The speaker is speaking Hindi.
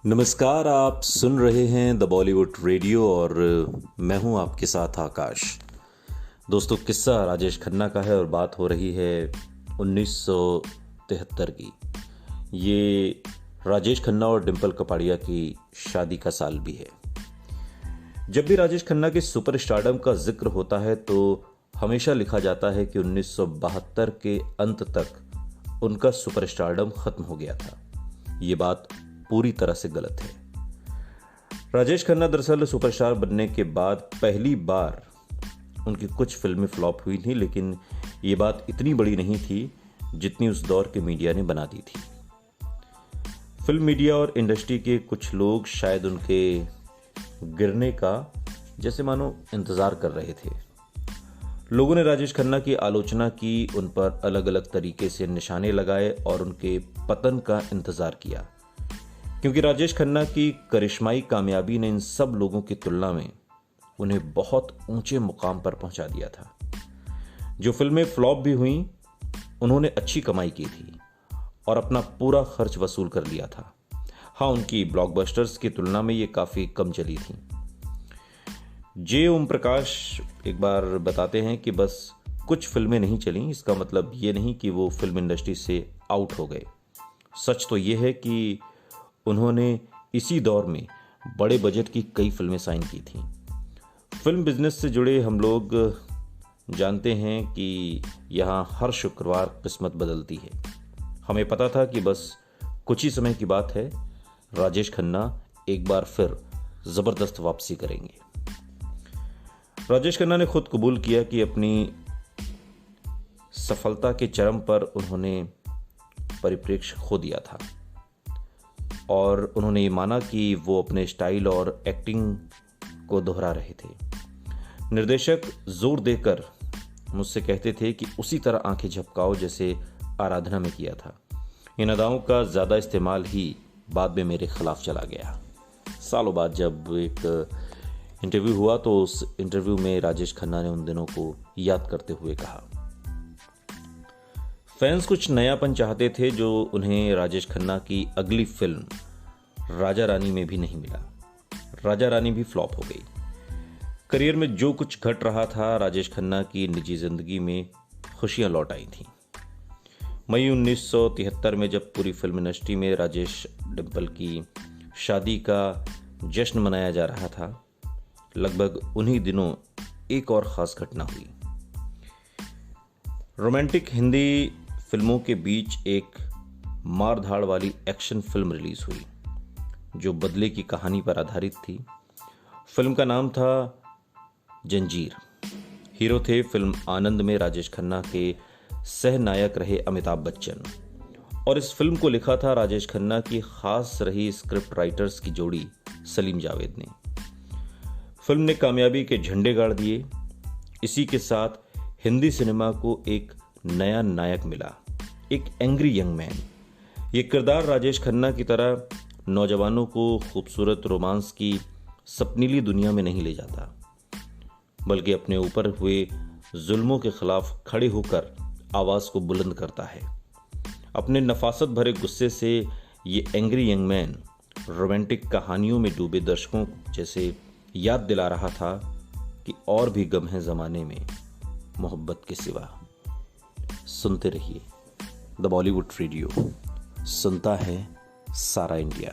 नमस्कार, आप सुन रहे हैं द बॉलीवुड रेडियो और मैं हूं आपके साथ आकाश। दोस्तों, किस्सा राजेश खन्ना का है और बात हो रही है 1973 की। ये राजेश खन्ना और डिंपल कपाड़िया की शादी का साल भी है। जब भी राजेश खन्ना के सुपर स्टारडम का जिक्र होता है तो हमेशा लिखा जाता है कि 1972 के अंत तक उनका सुपर स्टारडम खत्म हो गया था। ये बात पूरी तरह से गलत है। राजेश खन्ना दरअसल सुपरस्टार बनने के बाद पहली बार उनकी कुछ फिल्में फ्लॉप हुई थी, लेकिन ये बात इतनी बड़ी नहीं थी जितनी उस दौर के मीडिया ने बना दी थी। फिल्म मीडिया और इंडस्ट्री के कुछ लोग शायद उनके गिरने का जैसे मानो इंतजार कर रहे थे। लोगों ने राजेश खन्ना की आलोचना की, उन पर अलग अलग तरीके से निशाने लगाए और उनके पतन का इंतजार किया, क्योंकि राजेश खन्ना की करिश्माई कामयाबी ने इन सब लोगों की तुलना में उन्हें बहुत ऊंचे मुकाम पर पहुंचा दिया था। जो फिल्में फ्लॉप भी हुईं, उन्होंने अच्छी कमाई की थी और अपना पूरा खर्च वसूल कर लिया था। हाँ, उनकी ब्लॉकबस्टर्स की तुलना में ये काफी कम चली थी। जे ओम प्रकाश एक बार बताते हैं कि बस कुछ फिल्में नहीं चली, इसका मतलब ये नहीं कि वो फिल्म इंडस्ट्री से आउट हो गए। सच तो ये है कि उन्होंने इसी दौर में बड़े बजट की कई फिल्में साइन की थीं। फिल्म बिजनेस से जुड़े हम लोग जानते हैं कि यहाँ हर शुक्रवार किस्मत बदलती है। हमें पता था कि बस कुछ ही समय की बात है, राजेश खन्ना एक बार फिर जबरदस्त वापसी करेंगे। राजेश खन्ना ने खुद कबूल किया कि अपनी सफलता के चरम पर उन्होंने परिप्रेक्ष्य खो दिया था और उन्होंने ये माना कि वो अपने स्टाइल और एक्टिंग को दोहरा रहे थे। निर्देशक जोर देकर मुझसे कहते थे कि उसी तरह आंखें झपकाओ जैसे आराधना में किया था। इन अदाओं का ज़्यादा इस्तेमाल ही बाद में मेरे खिलाफ चला गया। सालों बाद जब एक इंटरव्यू हुआ तो उस इंटरव्यू में राजेश खन्ना ने उन दिनों को याद करते हुए कहा, फैंस कुछ नयापन चाहते थे जो उन्हें राजेश खन्ना की अगली फिल्म राजा रानी में भी नहीं मिला। राजा रानी भी फ्लॉप हो गई। करियर में जो कुछ घट रहा था, राजेश खन्ना की निजी जिंदगी में खुशियां लौट आई थीं। मई 1973 में जब पूरी फिल्म इंडस्ट्री में राजेश डिंपल की शादी का जश्न मनाया जा रहा था, लगभग उन्हीं दिनों एक और खास घटना हुई। रोमांटिक हिंदी फिल्मों के बीच एक मारधाड़ वाली एक्शन फिल्म रिलीज हुई जो बदले की कहानी पर आधारित थी। फिल्म का नाम था जंजीर। हीरो थे फिल्म आनंद में राजेश खन्ना के सह नायक रहे अमिताभ बच्चन, और इस फिल्म को लिखा था राजेश खन्ना की खास रही स्क्रिप्ट राइटर्स की जोड़ी सलीम जावेद ने। फिल्म ने कामयाबी के झंडे गाड़ दिए। इसी के साथ हिंदी सिनेमा को एक नया नायक मिला, एक एंग्री यंग मैन। ये किरदार राजेश खन्ना की तरह नौजवानों को खूबसूरत रोमांस की सपनीली दुनिया में नहीं ले जाता, बल्कि अपने ऊपर हुए जुल्मों के खिलाफ खड़े होकर आवाज को बुलंद करता है। अपने नफासत भरे गुस्से से ये एंग्री यंग मैन रोमांटिक कहानियों में डूबे दर्शकों जैसे याद दिला रहा था कि और भी गम है जमाने में मोहब्बत के सिवा। सुनते रहिए द बॉलीवुड रेडियो, सुनता है सारा इंडिया।